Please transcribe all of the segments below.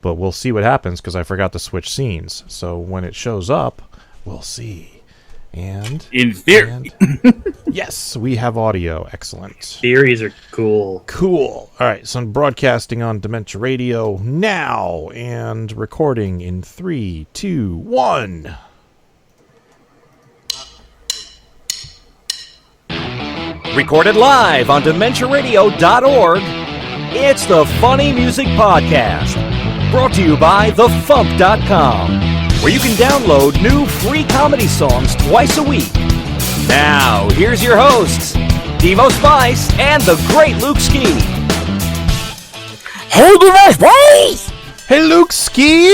but we'll see what happens because I forgot to switch scenes. So when it shows up, we'll see. And in theory, yes, we have audio. Excellent. Theories are cool. Cool. All right, so I'm broadcasting on Dementia Radio now and recording in 3, 2, 1. Recorded live on DementiaRadio.org, it's the Funny Music Podcast, brought to you by FuMP.com, where you can download new free comedy songs twice a week. Now, here's your hosts, Devo Spice and the great Luke Ski. Hey, Devo Spice! Hey, Luke Ski!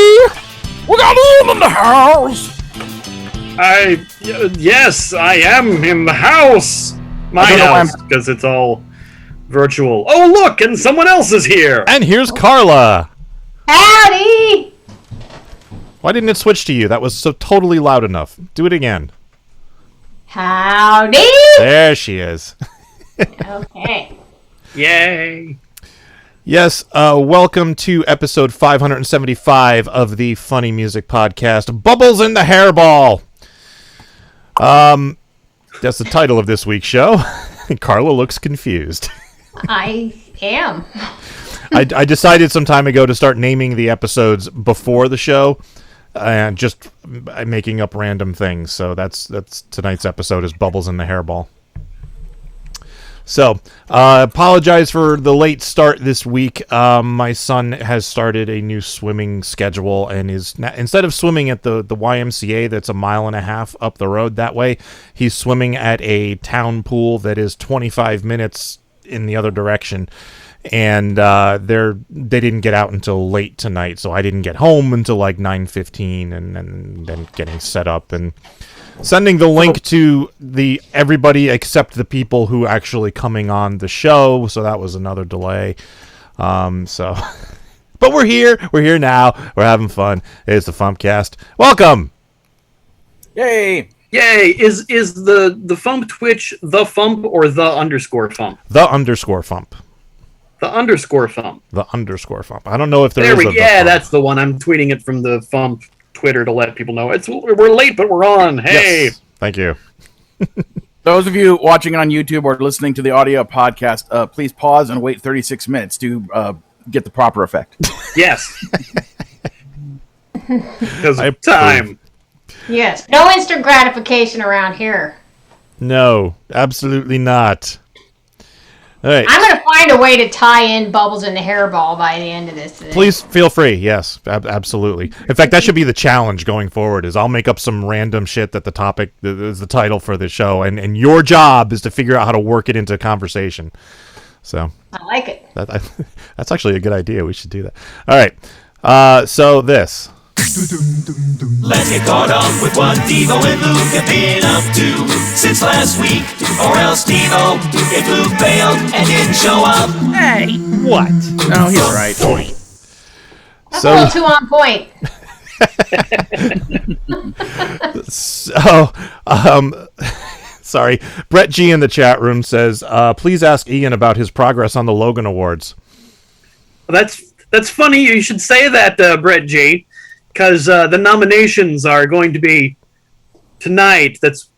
We got him in the house! Yes, I am in the house! My house, because it's all virtual. Oh, look, and someone else is here! And here's Carla! Howdy! Why didn't it switch to you? That was so totally loud enough. Do it again. Howdy! There she is. Okay. Yay! Yes, welcome to episode 575 of the Funny Music Podcast, Bubbles in the Hairball. That's the title of this week's show. Carla looks confused. I am. I decided some time ago to start naming the episodes before the show and just making up random things. So that's tonight's episode is Bubbles in the Hairball. So, apologize for the late start this week. My son has started a new swimming schedule and is instead of swimming at the YMCA that's 1.5 miles up the road that way, he's swimming at a town pool that is 25 minutes in the other direction. And they didn't get out until late tonight, so I didn't get home until like 9:15, and then getting set up and sending the link to everybody except the people who actually coming on the show, so that was another delay. But we're here now, we're having fun. It's the FuMPCast. Welcome. Yay! Is the FuMP Twitch the FuMP or the underscore FuMP? The underscore FuMP. The underscore FuMP. The underscore FuMP. I don't know if there is a yeah, that's the one. I'm tweeting it from the FuMP Twitter to let people know we're late, but we're on. Hey, yes. Thank you. Those of you watching it on YouTube or listening to the audio podcast, please pause and wait 36 minutes to get the proper effect. Yes. Because of time. Yes. No instant gratification around here. No, absolutely not. All right. I'm going to find a way to tie in Bubbles in the Hairball by the end of this. Please feel free. Yes, absolutely. In fact, that should be the challenge going forward. Is I'll make up some random shit that the topic is the title for the show, and your job is to figure out how to work it into conversation. So I like it. That's actually a good idea. We should do that. All right. So this. Let's get caught up with what Devo and Luke have been up to since last week. Or else Devo, if Luke bailed and didn't show up. Hey! What? No, he's right. That's a little too on point. Sorry. Brett G in the chat room says, please ask Ian about his progress on the Logan Awards. That's funny. You should say that, Brett G. Because the nominations are going to be tonight. That's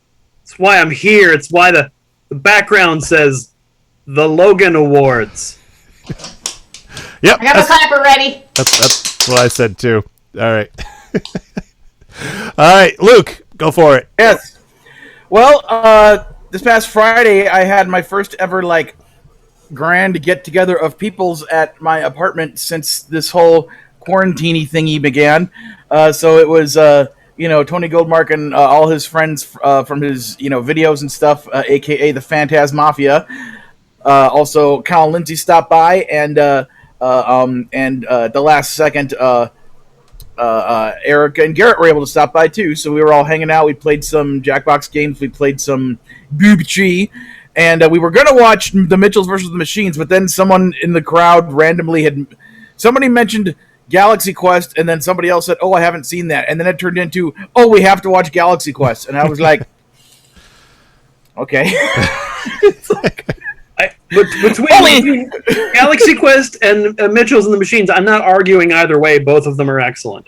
why I'm here. It's why the background says the Logan Awards. Yep. I got my clapper ready. That's what I said too. All right. All right, Luke, go for it. Yes. Well, this past Friday, I had my first ever grand get together of peoples at my apartment since this whole quarantine thingy began. So it was Tony Goldmark and all his friends from his videos and stuff, aka the Phantasm Mafia. Also Cal Lindsay stopped by, and the last second Eric and Garrett were able to stop by too. So we were all hanging out. We played some Jackbox games, we played some FuMP, and we were gonna watch the Mitchells versus the Machines, but then someone in the crowd randomly somebody mentioned Galaxy Quest, and then somebody else said, "Oh, I haven't seen that," and then it turned into, "Oh, we have to watch Galaxy Quest," and I was like, "Okay." But between Galaxy Quest and Mitchell's and the Machines, I'm not arguing either way. Both of them are excellent.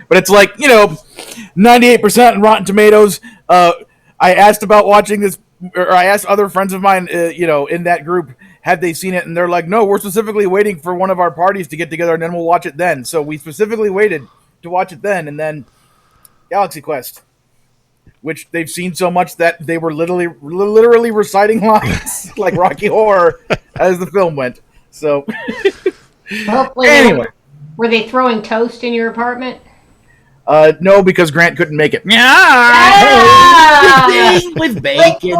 But it's like, 98% Rotten Tomatoes. I asked about watching this, or I asked other friends of mine, in that group, had they seen it, and they're like, no, we're specifically waiting for one of our parties to get together, and then we'll watch it then. So we specifically waited to watch it then, and then Galaxy Quest, which they've seen so much that they were literally reciting lines like Rocky Horror as the film went. So, anyway. Were they throwing toast in your apartment? No, because Grant couldn't make it. With bacon.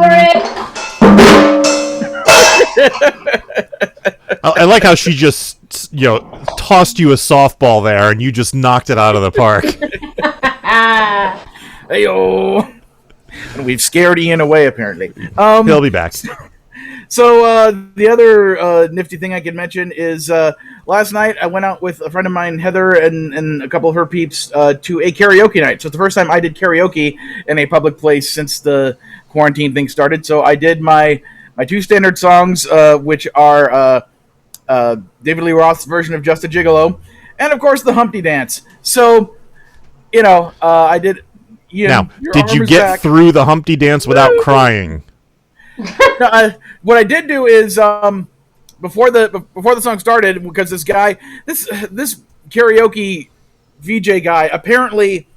I like how she just, tossed you a softball there, and you just knocked it out of the park. Hey-o. And we've scared Ian away, apparently. He'll be back. So the other nifty thing I could mention is last night I went out with a friend of mine, Heather, and a couple of her peeps to a karaoke night. So it's the first time I did karaoke in a public place since the quarantine thing started. So I did my two standard songs, which are David Lee Roth's version of Just a Gigolo, and of course the Humpty Dance. So, I did. Now, did you get through the Humpty Dance without crying? No, what I did do is before the song started, because this guy, this karaoke VJ guy, apparently,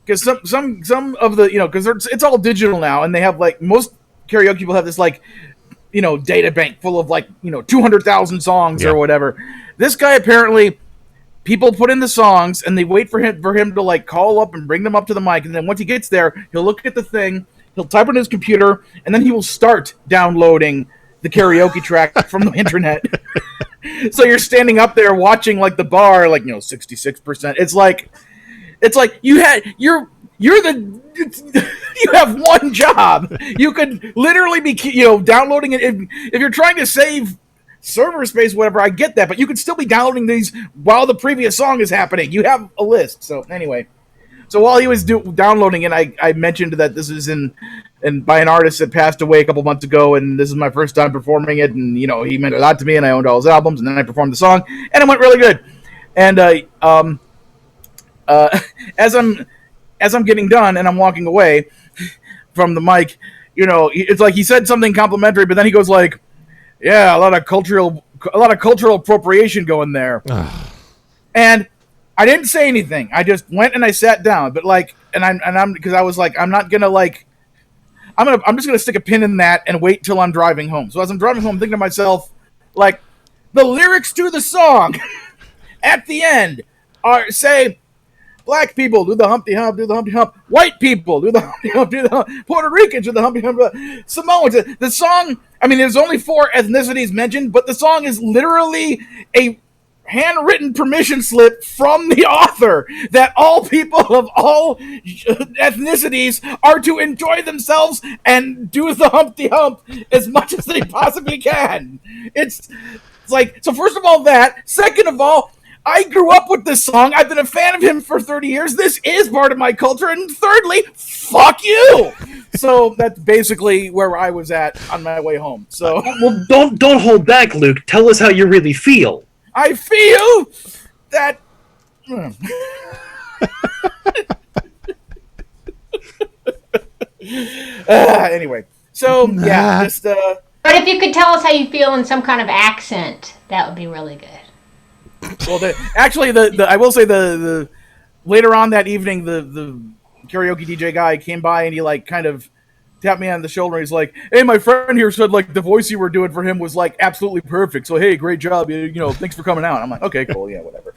because some of the because it's all digital now, and they have like most karaoke people have this like data bank full of like 200,000 songs or whatever. This guy apparently, people put in the songs and they wait for him to like call up and bring them up to the mic, and then once he gets there, he'll look at the thing. He'll type on his computer, and then he will start downloading the karaoke track from the internet. So you're standing up there watching like the bar, like 66%. It's like you have one job. You could literally be downloading it if you're trying to save server space, whatever. I get that, but you could still be downloading these while the previous song is happening. You have a list. So anyway. So while he was downloading it, I mentioned that this is by an artist that passed away a couple months ago, and this is my first time performing it, and he meant a lot to me, and I owned all his albums, and then I performed the song, and it went really good. And as I'm getting done and I'm walking away from the mic, it's like he said something complimentary, but then he goes like, "Yeah, a lot of cultural appropriation going there," and I didn't say anything. I just went and I sat down. But I'm because I was like, I'm not gonna I'm just gonna stick a pin in that and wait till I'm driving home. So as I'm driving home, I'm thinking to myself, like, the lyrics to the song at the end say, black people do the Humpty Hump, do the Humpty Hump. White people do the Humpty Hump, do the Hump. Puerto Ricans do the Humpty Hump. Samoans. The song. I mean, there's only 4 ethnicities mentioned, but the song is literally a handwritten permission slip from the author that all people of all ethnicities are to enjoy themselves and do the Humpty Hump as much as they possibly can. It's like, so first of all that, second of all, I grew up with this song. I've been a fan of him for 30 years. This is part of my culture. And thirdly, fuck you. So that's basically where I was at on my way home. So, well, don't hold back, Luke. Tell us how you really feel. I feel that. Anyway, so yeah, just. But if you could tell us how you feel in some kind of accent, that would be really good. Well, I will say the later on that evening, the karaoke DJ guy came by and he like kind of tapped me on the shoulder. He's like, "Hey, my friend here said like the voice you were doing for him was like absolutely perfect. So hey, great job. Thanks for coming out." I'm like, "Okay, cool, yeah, whatever."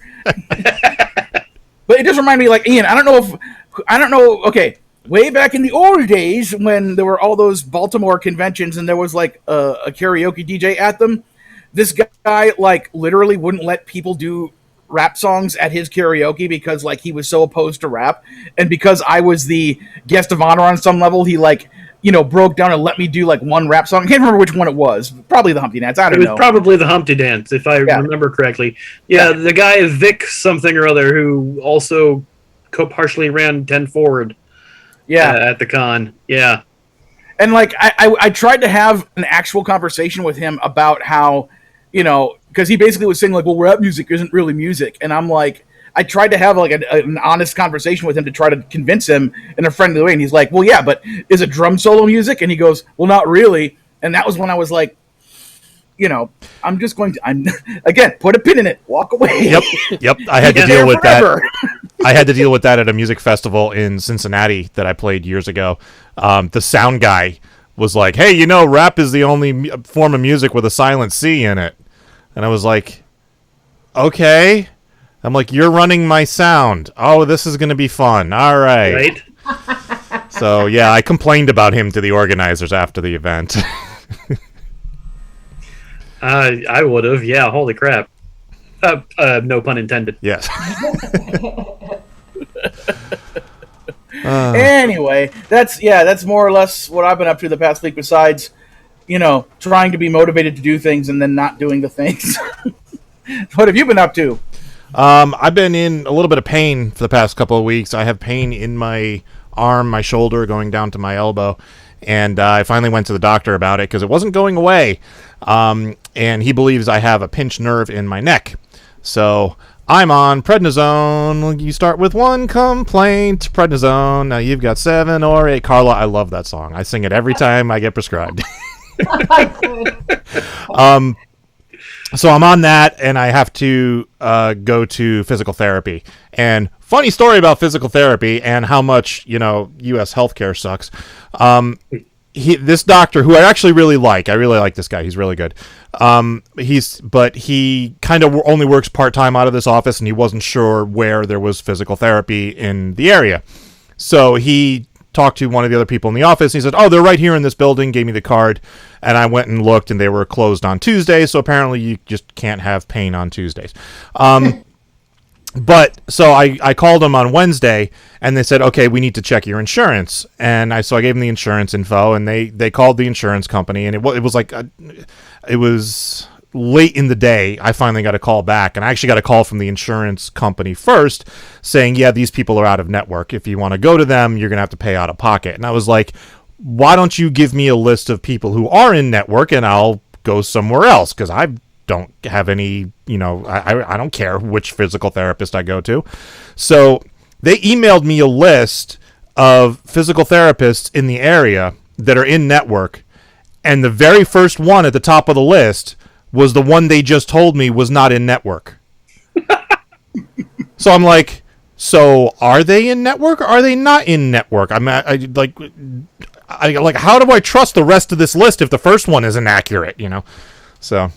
But it does remind me, like, Ian, I don't know. Okay, way back in the old days when there were all those Baltimore conventions and there was like a karaoke DJ at them. This guy like literally wouldn't let people do rap songs at his karaoke because like he was so opposed to rap, and because I was the guest of honor on some level, he like broke down and let me do like one rap song. I can't remember which one it was. Probably the Humpty Dance. I don't know. It was probably the Humpty Dance, if I remember correctly. Yeah, the guy Vic something or other who also partially ran 10 Forward. Yeah, at the con. Yeah, And like I tried to have an actual conversation with him about how, because he basically was saying like, well, rap music isn't really music, and I'm like, I tried to have like an honest conversation with him to try to convince him in a friendly way, and he's like, well, yeah, but is it drum solo music? And he goes, well, not really. And that was when I was like, I'm just going to, again, put a pin in it, walk away. Yep. I had to deal with that. I had to deal with that at a music festival in Cincinnati that I played years ago. The sound guy was like, hey, rap is the only form of music with a silent C in it. And I was like, okay. I'm like, you're running my sound. Oh, this is going to be fun. All right. Right. So, yeah, I complained about him to the organizers after the event. I would have. Yeah, holy crap. No pun intended. Yes. Anyway, that's more or less what I've been up to the past week, besides, trying to be motivated to do things and then not doing the things. What have you been up to? I've been in a little bit of pain for the past couple of weeks. I have pain in my arm, my shoulder, going down to my elbow. And I finally went to the doctor about it because it wasn't going away. And he believes I have a pinched nerve in my neck. So I'm on prednisone. You start with one complaint, prednisone. Now you've got 7 or 8. Carla, I love that song. I sing it every time I get prescribed. So I'm on that, and I have to go to physical therapy. And funny story about physical therapy and how much, U.S. healthcare sucks. This doctor, who I actually really like this guy. He's really good. But he kind of only works part-time out of this office, and he wasn't sure where there was physical therapy in the area. So he talked to one of the other people in the office. And he said, oh, they're right here in this building, gave me the card. And I went and looked, and they were closed on Tuesdays. So apparently you just can't have pain on Tuesdays. But so I called them on Wednesday, and they said, okay, we need to check your insurance. And so I gave them the insurance info, and they called the insurance company, and it was like it was late in the day. I finally got a call back, and I actually got a call from the insurance company first saying, yeah, these people are out of network. If you want to go to them, you're going to have to pay out of pocket. And I was like, why don't you give me a list of people who are in network, and I'll go somewhere else, because I don't have any, I don't care which physical therapist I go to. So they emailed me a list of physical therapists in the area that are in network, and the very first one at the top of the list was the one they just told me was not in network. So I'm like, so are they in network or are they not in network? I how do I trust the rest of this list if the first one isn't accurate, So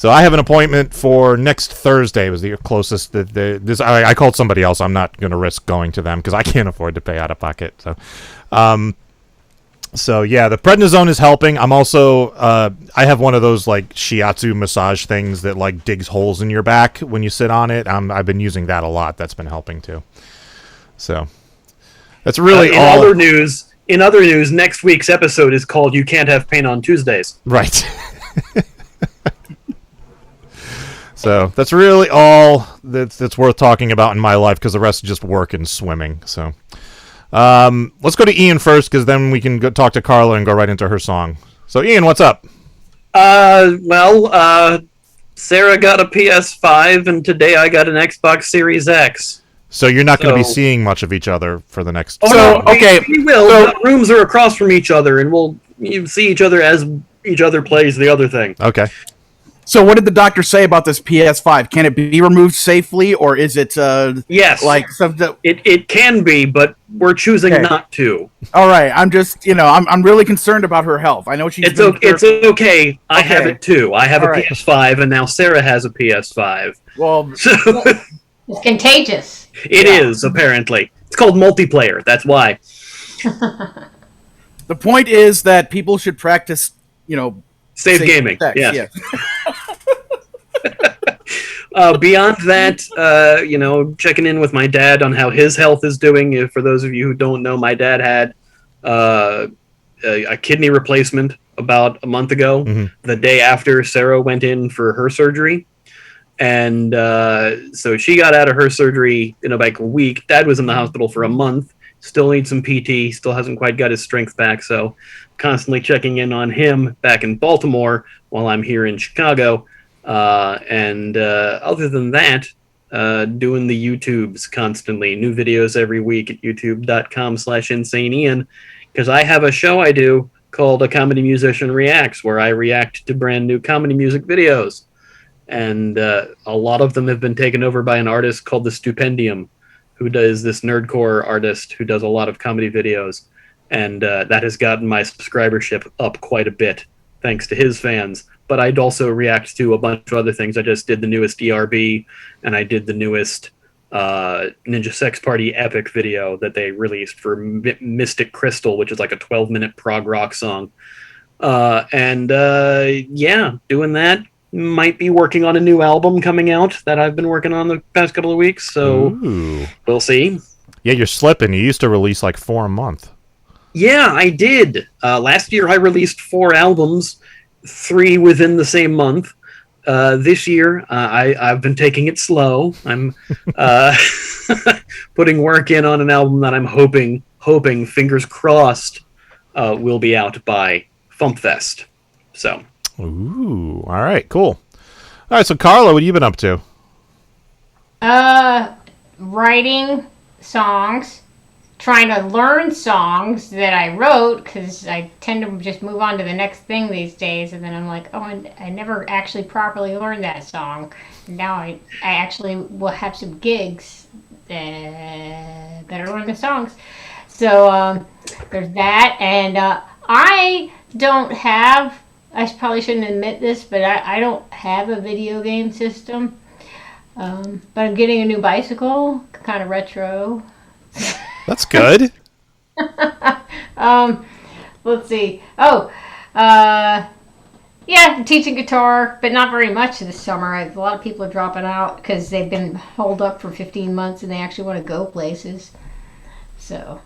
I have an appointment for next Thursday. Was the closest I called somebody else. I'm not going to risk going to them because I can't afford to pay out of pocket. So yeah, the prednisone is helping. I'm also I have one of those like shiatsu massage things that like digs holes in your back when you sit on it. I've been using that a lot. That's been helping too. So that's really all. In other news, next week's episode is called "You Can't Have Pain on Tuesdays." Right. So that's really all that's worth talking about in my life, because the rest is just work and swimming. So let's go to Ian first, because then we can go talk to Carla and go right into her song. So Ian, what's up? Sarah got a PS5, and today I got an Xbox Series X. So you're not going to be seeing much of each other for the next... We will. The rooms are across from each other, and we'll see each other as each other plays the other thing. Okay. So what did the doctor say about this PS5? Can it be removed safely, or is it yes, like something? It can be, but we're choosing not to. All right, I'm just I'm really concerned about her health. I know she's it's okay. I have it too. I have a PS5, and now Sarah has a PS5. Well, it's contagious. It is, apparently. It's called multiplayer. That's why. The point is that people should practice, safe gaming. Sex, yes. Beyond that, checking in with my dad on how his health is doing. For those of you who don't know, my dad had a kidney replacement about a month ago, the day after Sarah went in for her surgery. And so she got out of her surgery in about a week. Dad was in the hospital for a month. Still needs some PT. Still hasn't quite got his strength back. So constantly checking in on him back in Baltimore while I'm here in Chicago. And other than that, doing the YouTubes constantly. New videos every week at youtube.com/InsaneIan. Because I have a show I do called A Comedy Musician Reacts, where I react to brand new comedy music videos. And a lot of them have been taken over by an artist called The Stupendium, who does this nerdcore artist who does a lot of comedy videos. And that has gotten my subscribership up quite a bit, thanks to his fans. But I'd also react to a bunch of other things. I just did the newest ERB, and I did the newest Ninja Sex Party Epic video that they released for Mystic Crystal, which is like a 12-minute prog rock song. Yeah, doing that. Might be working on a new album coming out that I've been working on the past couple of weeks, so we'll see. Yeah, you're slipping. You used to release like 4 a month. Yeah, I did. Last year I released 4 albums, 3 within the same month. This year, I've been taking it slow. I'm putting work in on an album that I'm hoping, fingers crossed, will be out by FuMPFest. So. Ooh, all right, cool. All right, so Carla, what have you been up to? Writing songs, trying to learn songs that I wrote, because I tend to just move on to the next thing these days, and then I'm like, oh, I never actually properly learned that song. Now I actually will have some gigs. Better learn the songs. So there's that, and I don't have, I probably shouldn't admit this, but I don't have a video game system. But I'm getting a new bicycle, kind of retro. That's good. Let's see. Yeah, teaching guitar, but not very much this summer. A lot of people are dropping out because they've been holed up for 15 months and they actually want to go places. So,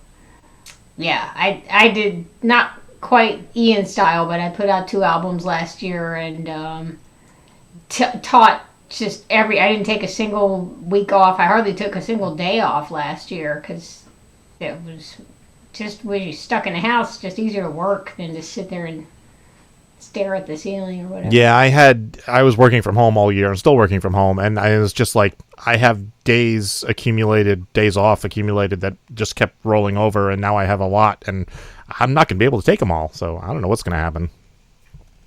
yeah, I did not quite Ian style, but I put out 2 albums last year and taught just I didn't take a single week off. I hardly took a single day off last year because it was just when you're stuck in the house, it's just easier to work than to sit there and stare at the ceiling or whatever. Yeah, I was working from home all year. I'm still working from home, and I was just like, I have days off accumulated that just kept rolling over, and now I have a lot, and I'm not going to be able to take them all, so I don't know what's going to happen.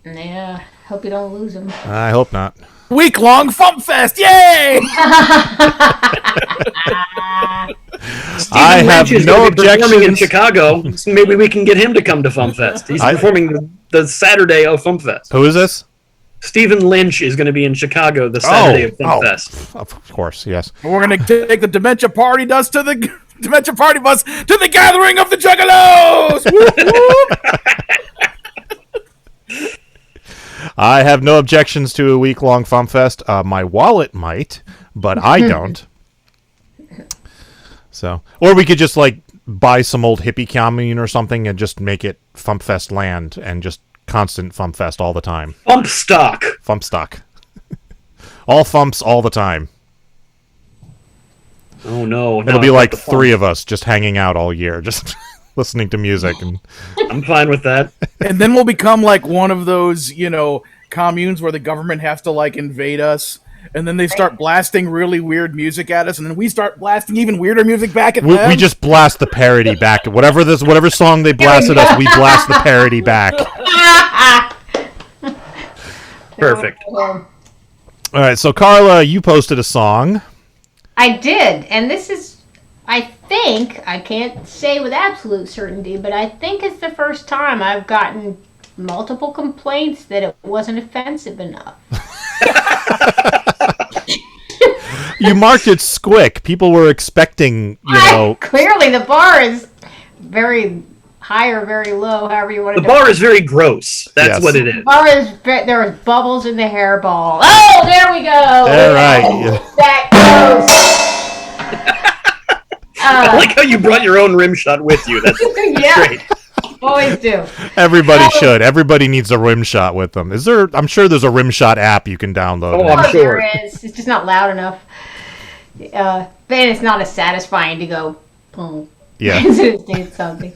Yeah, hope you don't lose them. I hope not. Week-long FuMPFest, yay! I have no performing in objections. Chicago, so maybe we can get him to come to FuMPFest. He's performing the Saturday of FuMPFest. Who is this? Stephen Lynch is going to be in Chicago the Saturday of FuMPFest. Of course, yes. We're going to take the Dementia Party bus to the gathering of the Juggalos! Whoop, whoop. I have no objections to a week-long FuMPFest. My wallet might, but I don't. So, or we could just like buy some old hippie commune or something and just make it FuMPFest land and just constant FuMPFest all the time. FuMP stock. All FuMPs all the time. Oh no! It'll be like 3 of us just hanging out all year, just listening to music, and I'm fine with that. And then we'll become like one of those, communes where the government has to like invade us. And then they start blasting really weird music at us, and then we start blasting even weirder music back at them. We just blast the parody back. Whatever song they blasted us, we blast the parody back. Perfect. All right, so Carla, you posted a song. I did, and this is, I can't say with absolute certainty, but I think it's the first time I've gotten multiple complaints that it wasn't offensive enough. You marked it squick. People were expecting, Clearly, the bar is very high or very low, however you want to. The bar is very gross. That's what it is. The bar is. There are bubbles in the hairball. Oh, there we go. All right. Yeah. That goes. I like how you brought your own rim shot with you. That's great. Always do. Everybody should. Everybody needs a rim shot with them. I'm sure there's a rim shot app you can download. Oh, I'm sure. There is. It's just not loud enough. But it's not as satisfying to go boom. Yeah. As soon as they did something.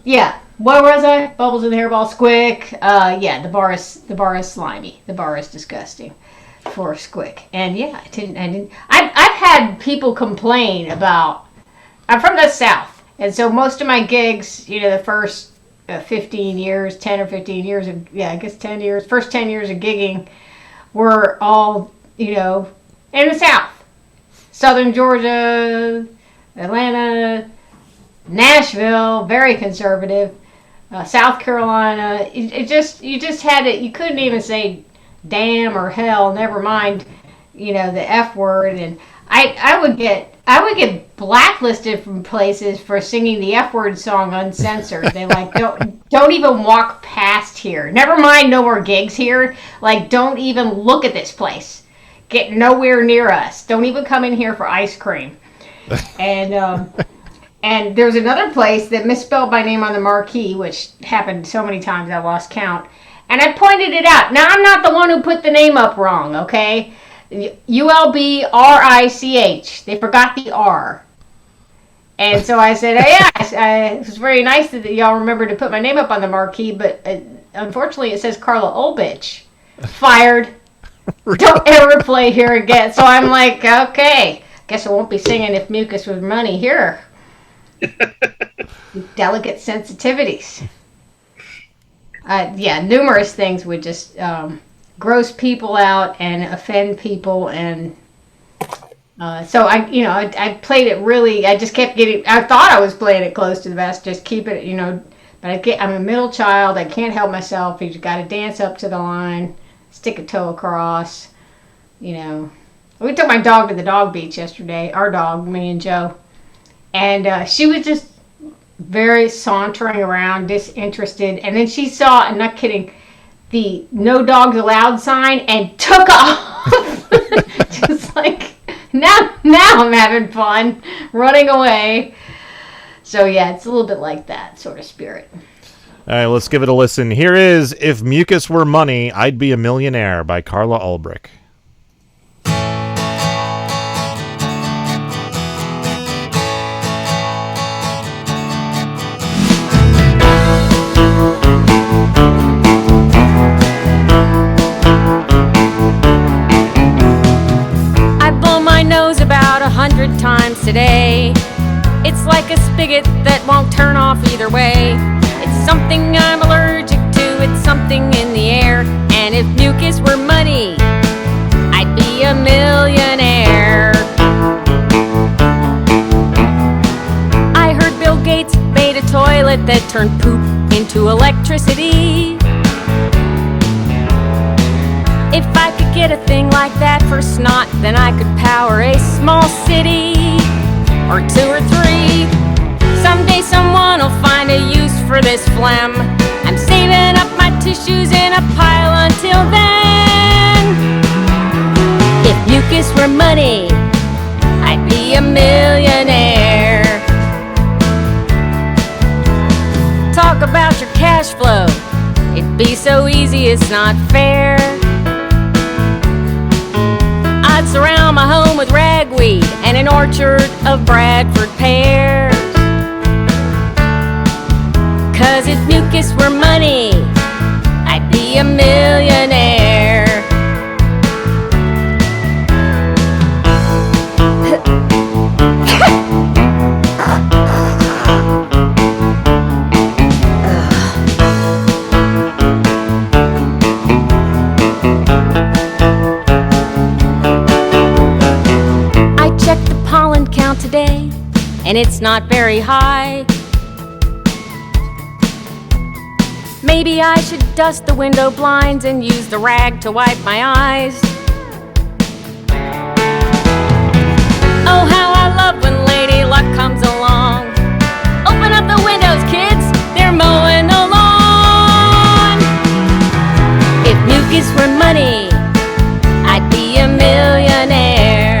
Yeah. What was I? Bubbles in the hairball, squick. Yeah, the bar is slimy. The bar is disgusting for squick. And yeah, I've had people complain about. I'm from the South, and so most of my gigs, the first 15 years, 10 or 15 years of, I guess 10 years, first 10 years of gigging were all, in the South. Southern Georgia, Atlanta, Nashville, very conservative. South Carolina, you just had it. You couldn't even say damn or hell. Never mind, the F word. And I would get blacklisted from places for singing the F word song uncensored. They don't even walk past here. Never mind, no more gigs here. Don't even look at this place. Get nowhere near us. Don't even come in here for ice cream. And and there's another place that misspelled my name on the marquee, which happened so many times I lost count. And I pointed it out. Now, I'm not the one who put the name up wrong, okay? Ulbrich. They forgot the R. And so I said, it was very nice that y'all remembered to put my name up on the marquee, but unfortunately it says Carla Ulbrich. Fired. Don't ever play here again. So I'm like, okay, guess I won't be singing If Mucus Was Money here. Delicate sensitivities. Numerous things would just gross people out and offend people, and so I played it really. I just kept getting. I thought I was playing it close to the vest, just keep it, But I'm a middle child. I can't help myself. You got to dance up to the line, stick a toe across. We took my dog to the dog beach yesterday. Our dog, me and Joe. And she was just very sauntering around, disinterested. And then she saw, I'm not kidding, the no dogs allowed sign and took off. Just now I'm having fun, running away. So yeah, it's a little bit like that sort of spirit. All right, let's give it a listen. Here is If Mucus Were Money, I'd Be a Millionaire by Carla Ulbrich. About 100 times today. It's like a spigot that won't turn off either way. It's something I'm allergic to, it's something in the air. And if mucus were money, I'd be a millionaire. I heard Bill Gates made a toilet that turned poop into electricity. If I could get a thing like that for snot, then I could power a small city, or 2 or 3. Someday someone will find a use for this phlegm. I'm saving up my tissues in a pile until then. If mucus were money, I'd be a millionaire. Talk about your cash flow, it'd be so easy it's not fair. I'd surround my home with ragweed and an orchard of Bradford pears. 'Cause if mucus were money, I'd be a millionaire. Today, and it's not very high. Maybe I should dust the window blinds and use the rag to wipe my eyes. Oh, how I love when Lady Luck comes along. Open up the windows, kids, they're mowing the lawn. If mucus were money, I'd be a millionaire.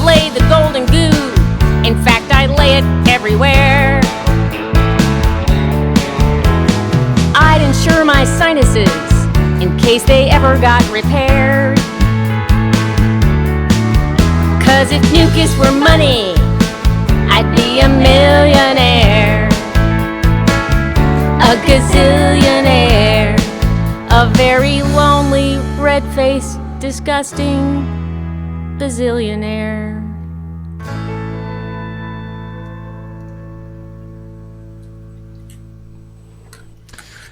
Lay the golden goo. In fact, I lay it everywhere. I'd insure my sinuses in case they ever got repaired. 'Cause if mucus were money, I'd be a millionaire, a gazillionaire, a very lonely, red-faced, disgusting bazillionaire.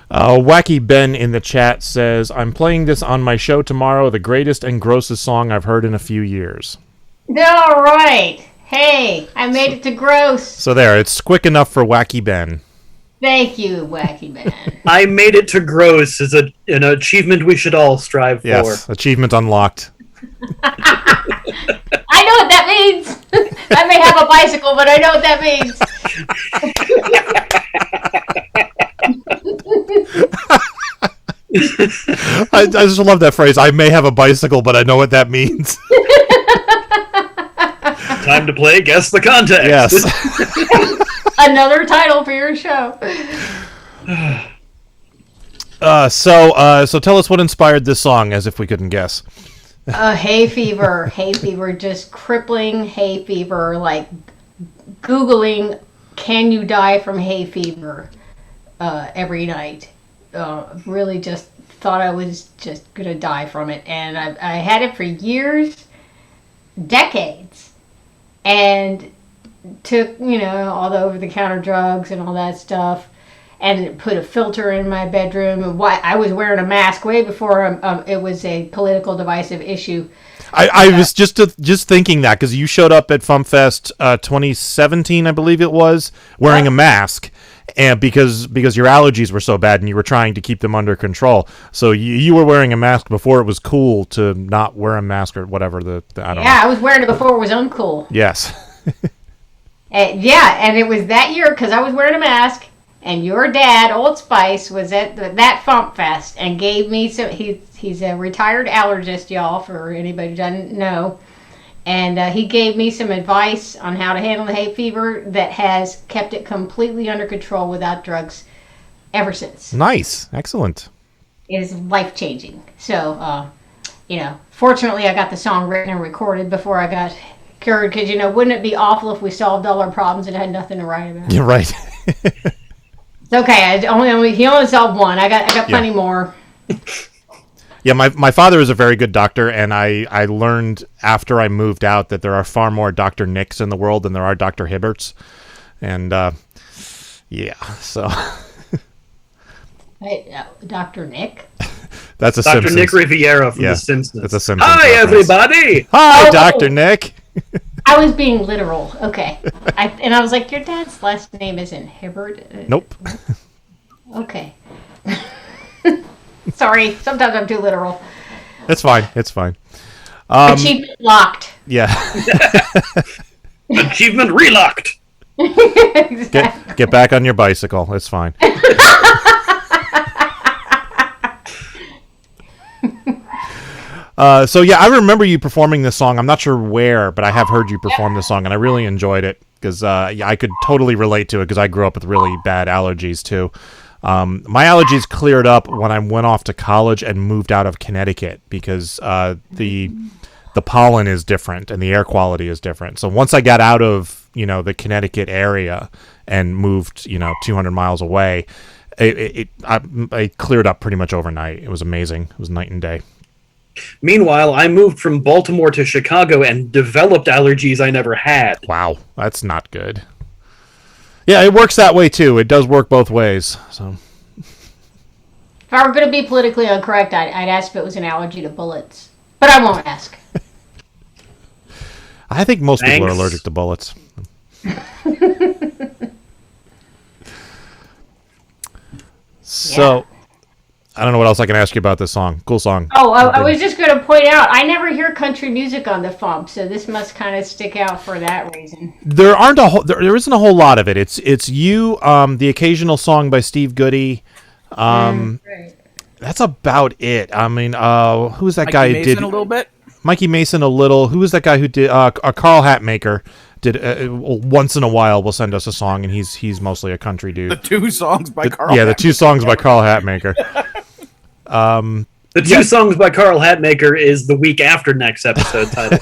Wacky Ben in the chat says, I'm playing this on my show tomorrow, the greatest and grossest song I've heard in a few years. All right. Hey, I made it to gross. So there, it's quick enough for Wacky Ben. Thank you, Wacky Ben. I made it to gross is an achievement we should all strive Yes, for. achievement unlocked. I know what that means. I may have a bicycle, but I know what that means. I just love that phrase. I may have a bicycle, but I know what that means. Time to play Guess the Context. Yes. Another title for your show. So tell us what inspired this song, as if we couldn't guess. Hay fever. Hay fever, just crippling hay fever. Like, Googling, can you die from hay fever every night. Really just thought I was just going to die from it. And I had it for years, decades. And took, all the over-the-counter drugs and all that stuff. And put a filter in my bedroom. And I was wearing a mask way before it was a political divisive issue. I was just thinking that because you showed up at FuMPFest 2017, I believe it was, wearing a mask, and because your allergies were so bad and you were trying to keep them under control. So you were wearing a mask before it was cool to not wear a mask or whatever. I don't know. I was wearing it before it was uncool. Yes. And it was that year because I was wearing a mask. And your dad, Old Spice, was at that FuMPFest and gave me some. He's a retired allergist, y'all, for anybody who doesn't know. And he gave me some advice on how to handle the hay fever that has kept it completely under control without drugs ever since. Nice. Excellent. It is life-changing. So, fortunately I got the song written and recorded before I got cured because, wouldn't it be awful if we solved all our problems and had nothing to write about? You're right. Okay, he only solved one. I got plenty more. Yeah, my father is a very good doctor, and I learned after I moved out that there are far more Dr. Nicks in the world than there are Dr. Hibberts. And, so... Dr. Nick? That's a Dr. Simpsons. Nick Riviera from The Simpsons. It's a Simpsons Hi, reference. everybody! Hi, Dr. Nick! I was being literal. Okay. I was like, your dad's last name isn't Hibbert? Nope. Okay. Sorry. Sometimes I'm too literal. It's fine. Achievement locked. Yeah. Achievement relocked! Exactly. Get back on your bicycle. It's fine. I remember you performing this song. I'm not sure where, but I have heard you perform this song, and I really enjoyed it because I could totally relate to it because I grew up with really bad allergies too. My allergies cleared up when I went off to college and moved out of Connecticut because the pollen is different and the air quality is different. So once I got out of the Connecticut area and moved 200 miles away, I cleared up pretty much overnight. It was amazing. It was night and day. Meanwhile, I moved from Baltimore to Chicago and developed allergies I never had. Wow, that's not good. Yeah, it works that way too. It does work both ways. So, If I were going to be politically incorrect, I'd ask if it was an allergy to bullets. But I won't ask. I think most people are Thanks. allergic to bullets. So, I don't know what else I can ask you about this song. Cool song. Oh, I was just going to point out, I never hear country music on the FuMP, so this must kind of stick out for that reason. There isn't a whole lot of it. It's you, the occasional song by Steve Goody. Right. That's about it. I mean, who was that guy who Mason did a little bit. Mikey Mason a little? Who was that guy who did Carl Hatmaker? Did once in a while will send us a song, and he's mostly a country dude. The two songs by Carl. Yeah, the two songs by Carl Hatmaker. The two songs by Carl Hatmaker is the week after next episode title.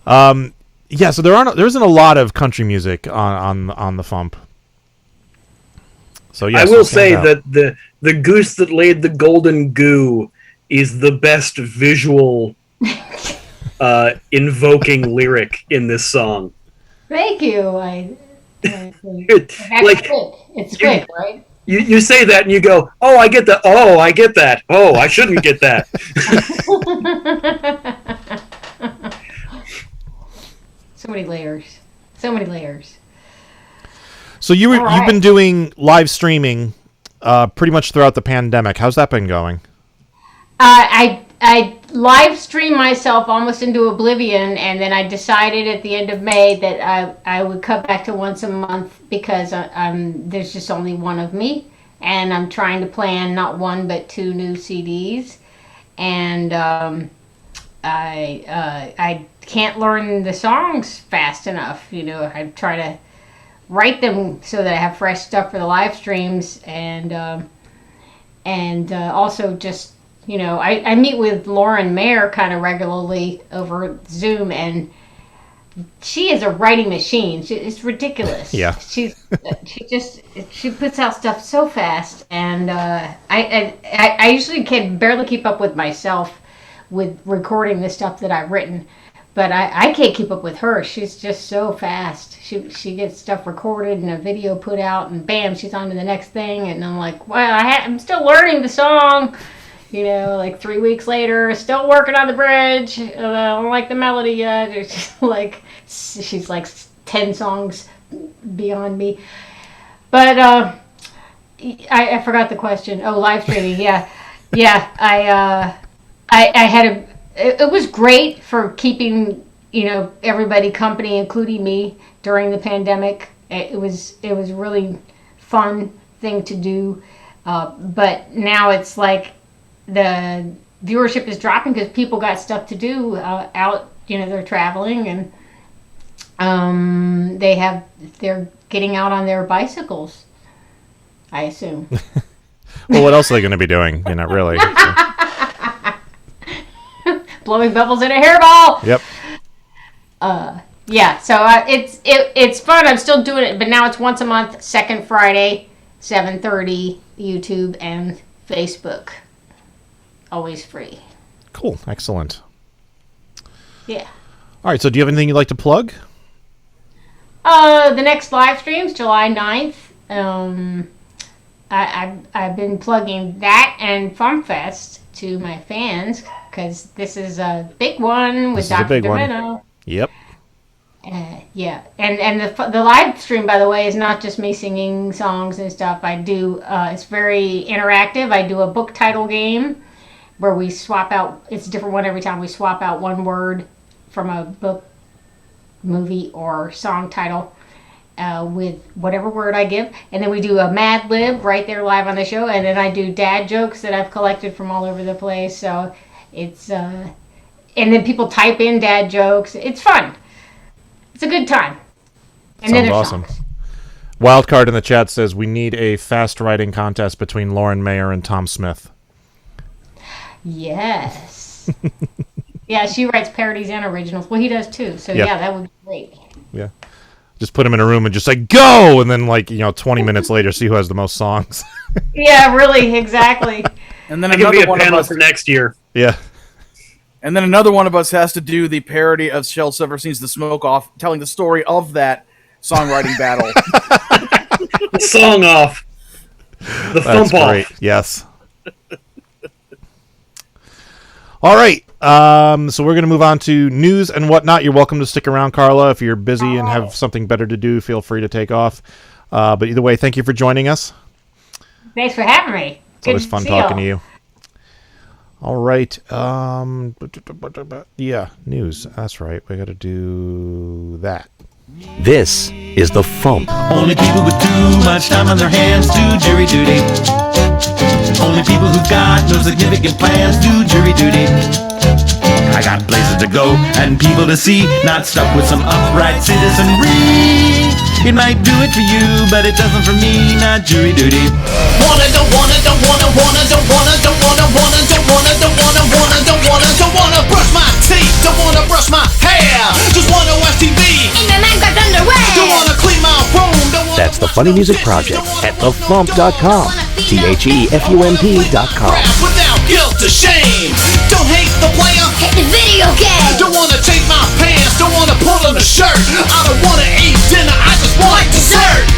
Yeah, so there isn't a lot of country music on the FuMP. So yes, I will say that the goose that laid the golden goo is the best visual invoking lyric in this song. Thank you. It's quick, right? You say that and you go, oh, I get that. Oh, I get that. Oh, I shouldn't get that. So many layers. So many layers. So you've been doing live streaming pretty much throughout the pandemic. How's that been going? I live streamed myself almost into oblivion, and then I decided at the end of May that I would cut back to once a month because there's just only one of me, and I'm trying to plan not one but 2 new CDs, and I can't learn the songs fast enough. I try to write them so that I have fresh stuff for the live streams, and also just. I meet with Lauren Mayer kind of regularly over Zoom, and she is a writing machine. It's ridiculous. Yeah. She puts out stuff so fast, and I usually can barely keep up with myself with recording the stuff that I've written, but I can't keep up with her. She's just so fast. She gets stuff recorded and a video put out, and bam, she's on to the next thing, and I'm like, well, I'm still learning the song. 3 weeks later, still working on the bridge. I don't like the melody yet. It's just she's like 10 songs beyond me. But I forgot the question. Oh, live streaming. Yeah. I had it was great for keeping everybody company, including me, during the pandemic. It was a really fun thing to do. But now it's like. The viewership is dropping because people got stuff to do out. They're traveling, and they're getting out on their bicycles, I assume. Well, what else are they going to be doing? Not really. Blowing bubbles in a hairball. Yep. Yeah. So it's fun. I'm still doing it, but now it's once a month, second Friday, 7:30, YouTube and Facebook. Always free. Cool. Excellent. Yeah. All right. So do you have anything you'd like to plug? The next live stream's July 9th. I've been plugging that and FuMPFest to my fans because this is a big one with Dr. Devo. Yep. Yeah. And the live stream, by the way, is not just me singing songs and stuff. I do, it's very interactive. I do a book title game where we swap out, it's a different one every time. We swap out one word from a book, movie, or song title with whatever word I give. And then we do a Mad Lib right there live on the show. And then I do dad jokes that I've collected from all over the place. So it's, and then people type in dad jokes. It's fun. It's a good time. And sounds awesome. Songs. Wildcard in the chat says we need a fast writing contest between Lauren Mayer and Tom Smith. Yes. Yeah, she writes parodies and originals. Well, he does too. So yeah, that would be great. Yeah. Just put him in a room and just say, go! And then 20 minutes later, see who has the most songs. Yeah, really, exactly. And then I can be a panel for next year. Yeah. And then another one of us has to do the parody of Shel Silverstein's The Smoke Off, telling the story of that songwriting battle. The song off. The That's FuMP great. off. Yes. All right. So we're going to move on to news and whatnot. You're welcome to stick around, Carla. If you're busy and have something better to do, feel free to take off. But either way, thank you for joining us. Thanks for having me. It's always fun talking to you. All right. Yeah, news. That's right. We got to do that. This is the FuMP. Only people with too much time on their hands do jury duty. Only people who've got no significant plans do jury duty. I got places to go and people to see, not stuck with some upright citizenry. It might do it for you, but it doesn't for me, not jury duty. Don't wanna brush my teeth, don't wanna brush my hair. Just That's the Funny Music Project at thefump.com. THEFUMP.com. Without guilt or shame. Don't hate the player. Hate the video game. Don't wanna take my pants. Don't wanna pull on the shirt. I don't wanna eat dinner. I just want dessert.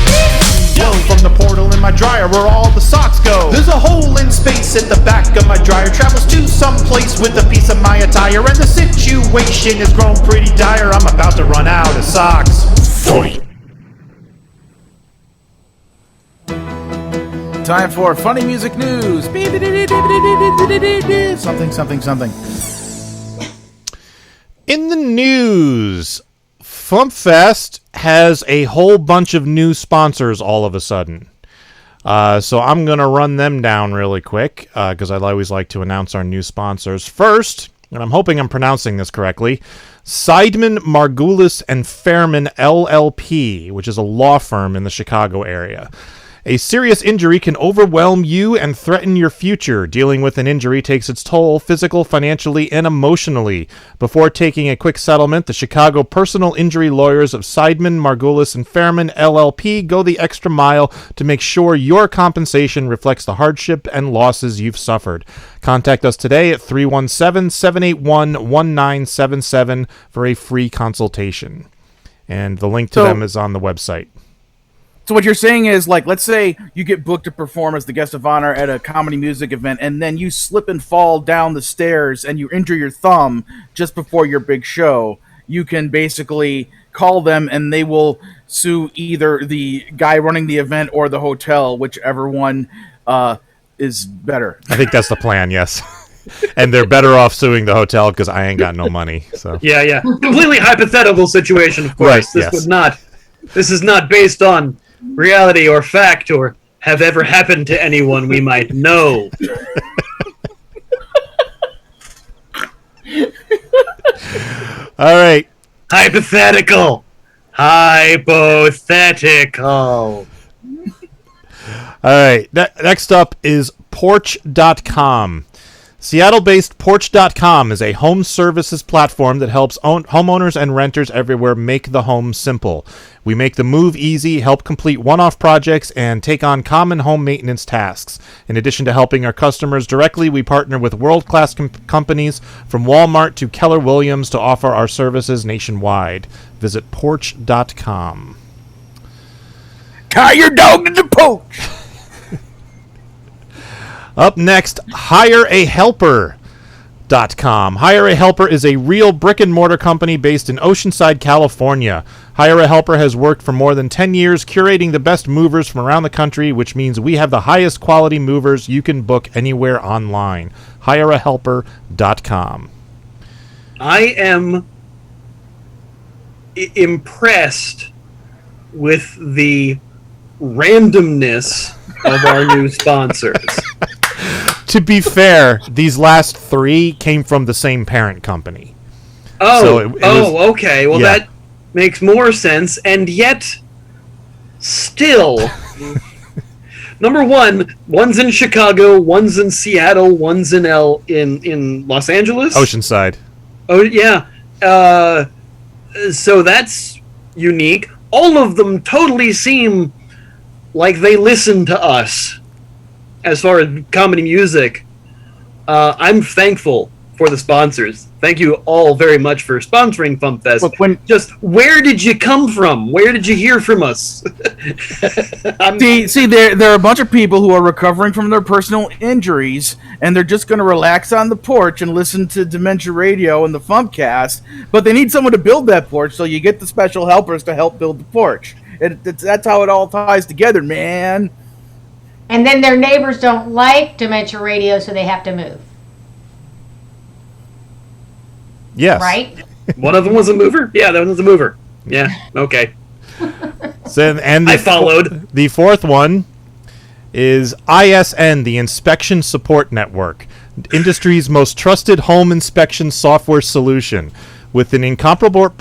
Yo, from the portal in my dryer where all the socks go. There's a hole in space at the back of my dryer. Travels to some place with a piece of my attire. And the situation has grown pretty dire. I'm about to run out of socks. Time for funny music news. Something. In the news, FuMPFest has a whole bunch of new sponsors all of a sudden. So I'm going to run them down really quick because I always like to announce our new sponsors. First, and I'm hoping I'm pronouncing this correctly, Seidman, Margulis, and Fairman LLP, which is a law firm in the Chicago area. A serious injury can overwhelm you and threaten your future. Dealing with an injury takes its toll, physical, financially, and emotionally. Before taking a quick settlement, the Chicago personal injury lawyers of Seidman, Margulis, and Fairman LLP go the extra mile to make sure your compensation reflects the hardship and losses you've suffered. Contact us today at 317-781-1977 for a free consultation. And the link to them is on the website. So what you're saying is, like, let's say you get booked to perform as the guest of honor at a comedy music event, and then you slip and fall down the stairs and you injure your thumb just before your big show. You can basically call them and they will sue either the guy running the event or the hotel, whichever one is better. I think that's the plan, yes. And they're better off suing the hotel because I ain't got no money. So Yeah. Completely hypothetical situation, of course. Right, This is not based on reality or fact or have ever happened to anyone we might know. All right. Hypothetical. All right. Next up is Porch.com. Seattle-based Porch.com is a home services platform that helps homeowners and renters everywhere make the home simple. We make the move easy, help complete one-off projects, and take on common home maintenance tasks. In addition to helping our customers directly, we partner with world-class companies from Walmart to Keller Williams to offer our services nationwide. Visit Porch.com. Tie your dog to the porch! Up next, HireAHelper.com. Hire a Helper is a real brick-and-mortar company based in Oceanside, California. Hire a Helper has worked for more than 10 years curating the best movers from around the country, which means we have the highest quality movers you can book anywhere online. HireAHelper.com. I am impressed with the randomness of our new sponsors. To be fair, these last three came from the same parent company. Okay. Well, yeah. that makes more sense. And yet, still, number one, one's in Chicago, one's in Seattle, one's in Los Angeles. Oceanside. Oh yeah. So that's unique. All of them totally seem like they listen to us. As far as comedy music, I'm thankful for the sponsors. Thank you all very much for sponsoring FuMPFest. Look, where did you come from? Where did you hear from us? See, there are a bunch of people who are recovering from their personal injuries, and they're just going to relax on the porch and listen to Dementia Radio and the FuMPCast, but they need someone to build that porch, so you get the special helpers to help build the porch. That's how it all ties together, man. And then their neighbors don't like Dementia Radio, so they have to move. Yes. Right? One of them was a mover? Yeah, that one was a mover. Yeah, okay. I followed. The fourth one is ISN, the Inspection Support Network, industry's most trusted home inspection software solution. With an incomparable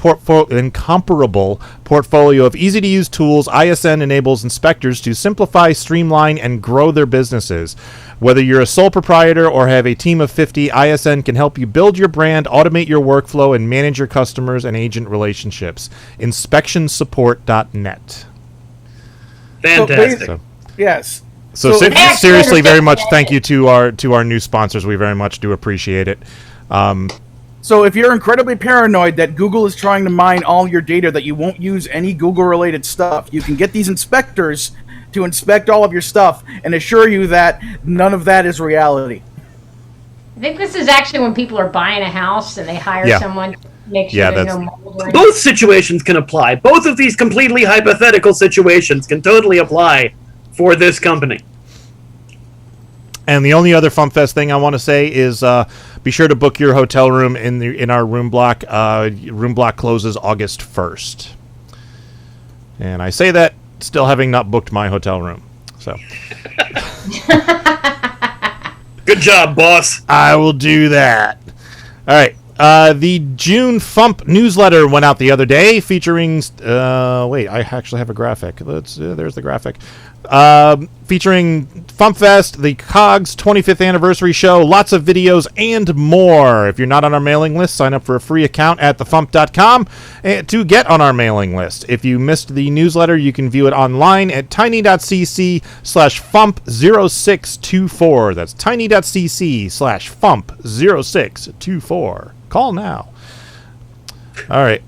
portfolio of easy-to-use tools, ISN enables inspectors to simplify, streamline, and grow their businesses. Whether you're a sole proprietor or have a team of 50, ISN can help you build your brand, automate your workflow, and manage your customers and agent relationships. InspectionSupport.net. Fantastic. Yes. So seriously, very much thank you to our new sponsors. We very much do appreciate it. So if you're incredibly paranoid that Google is trying to mine all your data, that you won't use any Google-related stuff, you can get these inspectors to inspect all of your stuff and assure you that none of that is reality. I think this is actually when people are buying a house and they hire someone to make sure there's no mold or anything. Both situations can apply. Both of these completely hypothetical situations can totally apply for this company. And the only other FuMPFest thing I want to say is be sure to book your hotel room in our room block. Room block closes August 1st. And I say that still having not booked my hotel room. So good job, boss. I will do that. All right. The June FuMP newsletter went out the other day featuring... wait, I actually have a graphic. There's the graphic. Featuring FuMPFest, the COGS 25th anniversary show, lots of videos, and more. If you're not on our mailing list, sign up for a free account at thefump.com to get on our mailing list. If you missed the newsletter, you can view it online at tiny.cc/FuMP0624. That's tiny.cc/FuMP0624. Call now. All right.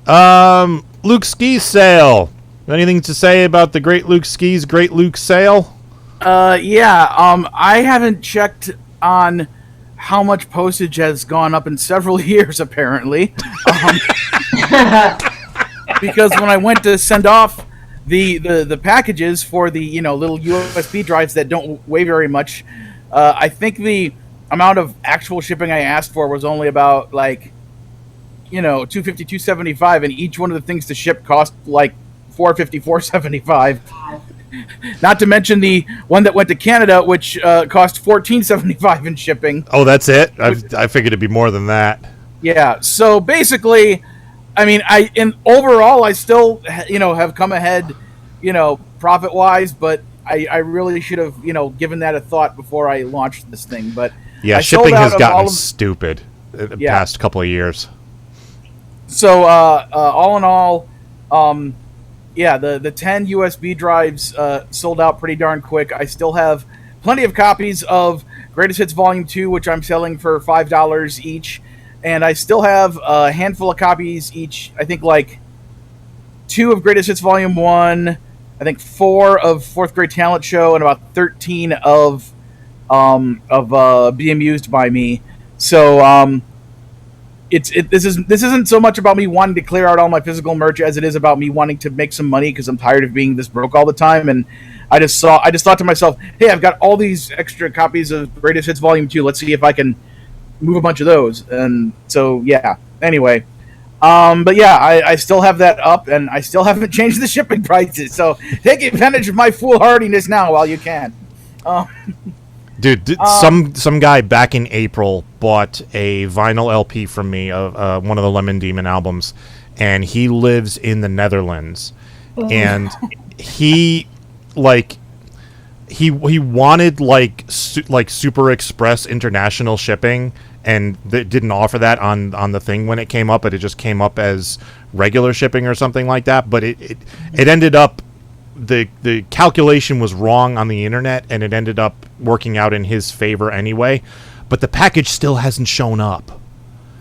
Luke Ski's sale. Anything to say about the Great Luke Ski's Great Luke sale? I haven't checked on how much postage has gone up in several years, apparently. Because when I went to send off the packages for the little USB drives that don't weigh very much, I think the amount of actual shipping I asked for was only about $250, $275, and each one of the things to ship cost like $450, $475. Not to mention the one that went to Canada, which cost $14.75 in shipping. Oh, that's it? I figured it'd be more than that. Yeah. So basically, I mean, overall, I still have come ahead, profit wise, but I really should have given that a thought before I launched this thing. But yeah, shipping has gotten stupid the past couple of years. So all in all, the 10 USB drives sold out pretty darn quick. I still have plenty of copies of Greatest Hits Volume 2, which I'm selling for $5 each. And I still have a handful of copies each. I think like 2 of Greatest Hits Volume 1, I think 4 of 4th Grade Talent Show, and about 13 of Being Used by Me. So this isn't so much about me wanting to clear out all my physical merch as it is about me wanting to make some money because I'm tired of being this broke all the time. And I just thought to myself, hey, I've got all these extra copies of Greatest Hits Volume 2. Let's see if I can move a bunch of those. And so anyway, I still have that up, and I still haven't changed the shipping prices. So take advantage of my foolhardiness now while you can. Dude, some guy back in April bought a vinyl LP from me of one of the Lemon Demon albums, and he lives in the Netherlands, and he wanted Super Express international shipping, and they didn't offer that on the thing when it came up, but it just came up as regular shipping or something like that. But it ended up. The calculation was wrong on the internet, and it ended up working out in his favor anyway. But the package still hasn't shown up.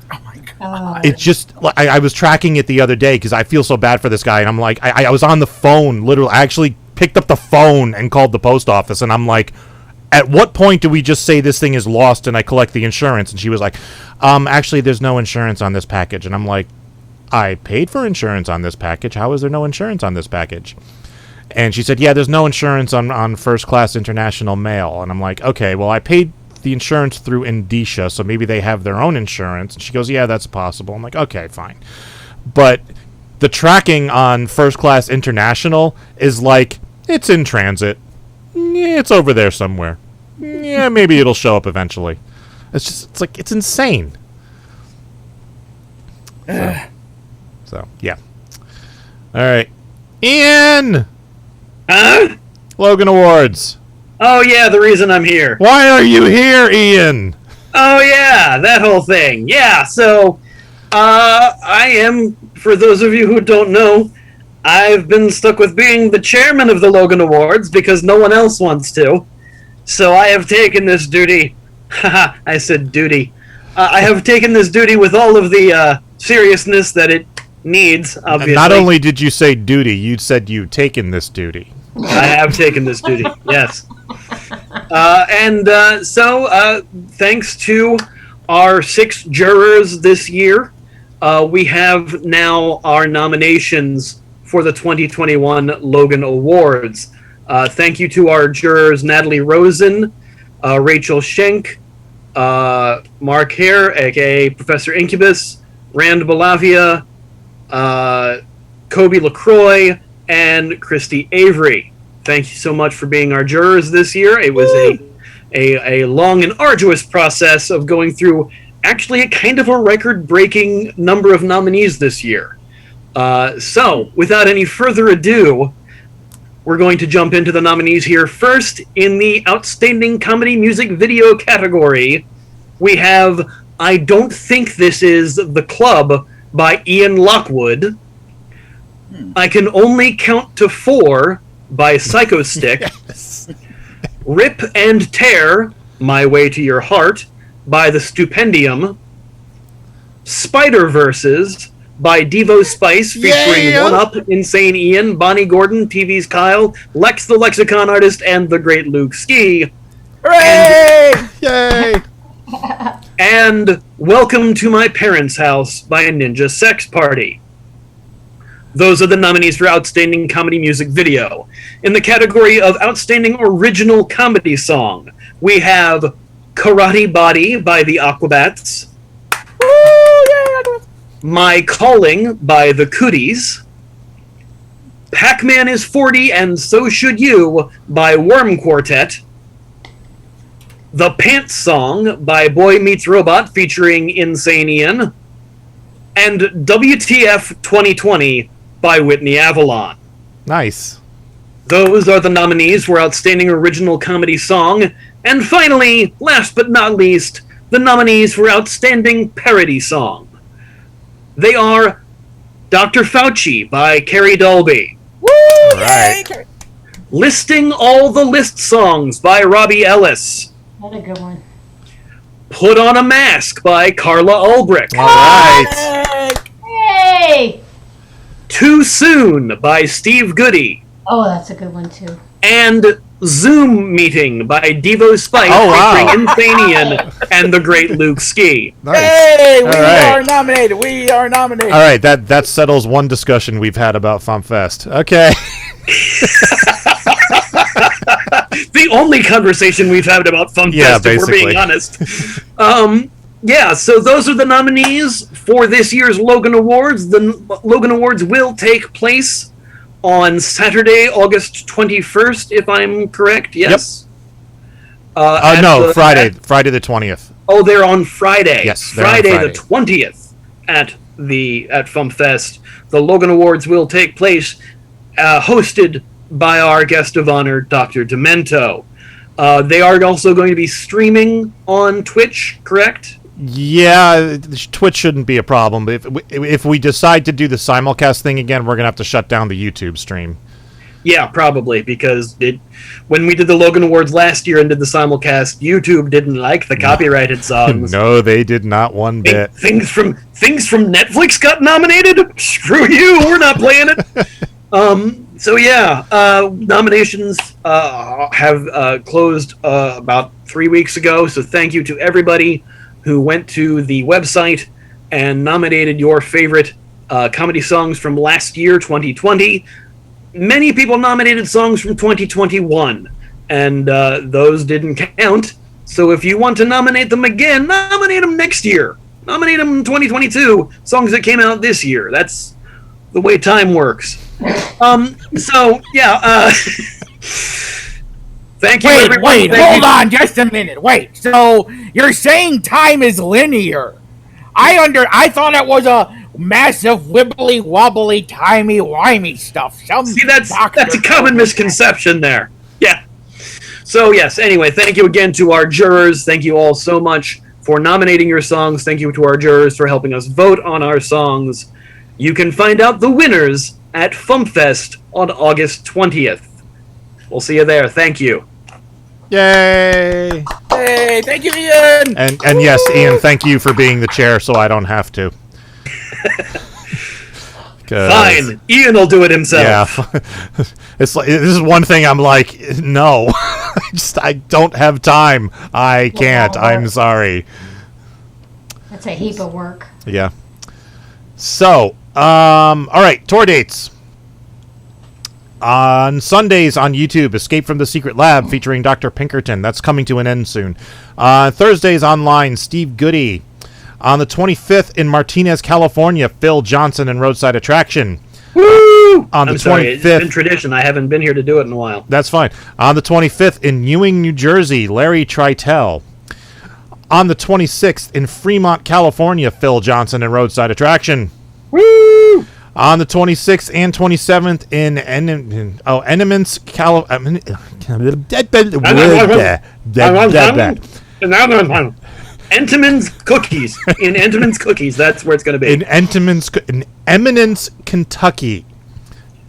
Oh my god! It's just I was tracking it the other day because I feel so bad for this guy, and I'm like, I was on the phone. Literally, I actually picked up the phone and called the post office, and I'm like, at what point do we just say this thing is lost and I collect the insurance? And she was like, actually, there's no insurance on this package. And I'm like, I paid for insurance on this package. How is there no insurance on this package? And she said, yeah, there's no insurance on first-class international mail. And I'm like, okay, well, I paid the insurance through Indicia, so maybe they have their own insurance. And she goes, yeah, that's possible. I'm like, okay, fine. But the tracking on first-class international is like, it's in transit. Yeah, it's over there somewhere. Yeah, maybe it'll show up eventually. It's insane. So yeah. All right. Ian! Huh? Logan Awards. Oh, yeah, the reason I'm here. Why are you here, Ian? Oh, yeah, that whole thing. Yeah, so I am, for those of you who don't know, I've been stuck with being the chairman of the Logan Awards because no one else wants to. So I have taken this duty. Haha, I said duty. I have taken this duty with all of the seriousness that it needs, obviously. And not only did you say duty, you said you'd taken this duty. I have taken this duty, yes. So, thanks to our 6 jurors this year, we have now our nominations for the 2021 Logan Awards. Thank you to our jurors Natalie Rosen, Rachel Schenk, Mark Hare, aka Professor Incubus, Rand Balavia, Kobe LaCroix, and Christy Avery. Thank you so much for being our jurors this year. It was a long and arduous process of going through actually a kind of a record-breaking number of nominees this year. So, without any further ado, we're going to jump into the nominees here. First, in the Outstanding Comedy Music Video category, we have I Don't Think This Is the Club by Ian Lockwood. I Can Only Count to 4 by Psychostick. Yes. Rip and Tear, My Way to Your Heart by The Stupendium. Spider-Verses by Devo Spice featuring Yeah. 1UP, Insane Ian, Bonnie Gordon, TV's Kyle, Lex the Lexicon Artist, and the great Luke Ski. Hooray! Yay! And Welcome to My Parents' House by Ninja Sex Party. Those are the nominees for Outstanding Comedy Music Video. In the category of Outstanding Original Comedy Song, we have Karate Body by the Aquabats, My Calling by the Cooties, Pac-Man is 40 and So Should You by Worm Quartet, The Pants Song by Boy Meets Robot featuring Insane Ian, and WTF 2020 by Whitney Avalon. Nice. Those are the nominees for Outstanding Original Comedy Song. And finally, last but not least, the nominees for Outstanding Parody Song. They are Dr. Fauci by Carrie Dolby. Woo! Right. Yay! Listing All the List Songs by Robbie Ellis. That's a good one. Put on a Mask by Carla Ulbrich. All right. Yay! Too Soon by Steve Goody. Oh, that's a good one too. And Zoom Meeting by Devo Spice Oh, wow. featuring Insane Ian and the great Luke Ski. Nice. Hey, we All right. are nominated. We are nominated. All right, that settles one discussion we've had about FuMPFest. Okay. The only conversation we've had about FuMPFest, Yeah, if we're basically. being honest. Yeah, so those are the nominees for this year's Logan Awards. The Logan Awards will take place on Saturday, August 21st, if I'm correct. Yes? No, Friday the 20th. Oh, they're on Friday. Yes, they're on Friday Friday. the 20th at FuMPFest. The Logan Awards will take place, hosted by our guest of honor, Dr. Demento. They are also going to be streaming on Twitch, correct? Yeah, Twitch shouldn't be a problem. But if we decide to do the simulcast thing again, we're going to have to shut down the YouTube stream. Yeah, probably, because when we did the Logan Awards last year and did the simulcast, YouTube didn't like the copyrighted songs. No, they did not one bit. Things from Netflix got nominated? Screw you, we're not playing it. So yeah, nominations have closed about 3 weeks ago, so thank you to everybody who went to the website and nominated your favorite comedy songs from last year, 2020. Many people nominated songs from 2021, and those didn't count. So if you want to nominate them again, nominate them next year. Nominate them in 2022, songs that came out this year. That's the way time works. So, yeah, thank you, everyone. Wait, Thank hold you. on just a minute. Wait, so you're saying time is linear? I thought it was a massive wibbly wobbly timey wimey stuff. See, that's a common misconception there. Yeah. So yes. Anyway, thank you again to our jurors. Thank you all so much for nominating your songs. Thank you to our jurors for helping us vote on our songs. You can find out the winners at FuMPFest on August 20th. We'll see you there. Thank you. Yay! Hey, thank you, Ian. And yes, Ian, thank you for being the chair, so I don't have to. Fine, Ian will do it himself. Yeah, it's like this is one thing I'm like, no, I don't have time. I can't. I'm sorry. That's a heap of work. Yeah. So, all right, tour dates. On Sundays on YouTube, Escape from the Secret Lab featuring Dr. Pinkerton. That's coming to an end soon. Thursdays online, Steve Goody. On the 25th in Martinez, California, Phil Johnson and Roadside Attraction. Woo! On the I'm sorry, 25th, it's been tradition. I haven't been here to do it in a while. That's fine. On the 25th in Ewing, New Jersey, Larry Tritel. On the 26th in Fremont, California, Phil Johnson and Roadside Attraction. Woo! On the 26th and 27th in Enemance, Entenmann's Cookies. In Entenmann's Cookies, that's where it's going to be. In Eminence, Kentucky.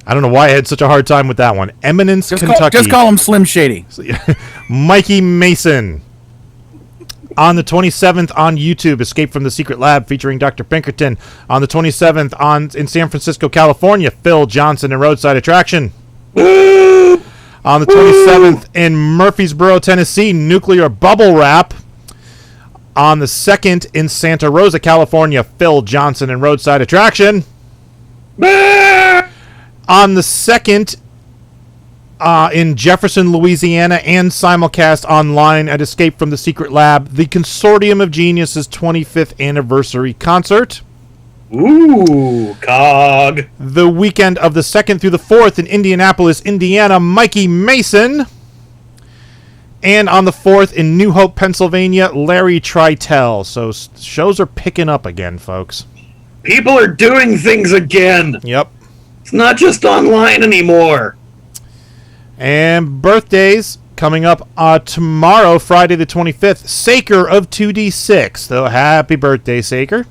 I don't know why I had such a hard time with that one. Eminence, Kentucky. Just call him Slim Shady. Mikey Mason. On the 27th on YouTube, Escape from the Secret Lab featuring Dr. Pinkerton. On the 27th in San Francisco, California, Phil Johnson and Roadside Attraction. On the 27th in Murfreesboro, Tennessee, Nuclear Bubble Wrap. On the 2nd in Santa Rosa, California, Phil Johnson and Roadside Attraction. On the 2nd in Jefferson, Louisiana, and simulcast online at Escape from the Secret Lab, the Consortium of Geniuses 25th Anniversary Concert. Ooh, cog. The weekend of the 2nd through the 4th in Indianapolis, Indiana, Mikey Mason. And on the 4th in New Hope, Pennsylvania, Larry Tritel. So shows are picking up again, folks. People are doing things again. Yep. It's not just online anymore. And birthdays coming up tomorrow, Friday the 25th. Saker of 2D6. So happy birthday, Saker.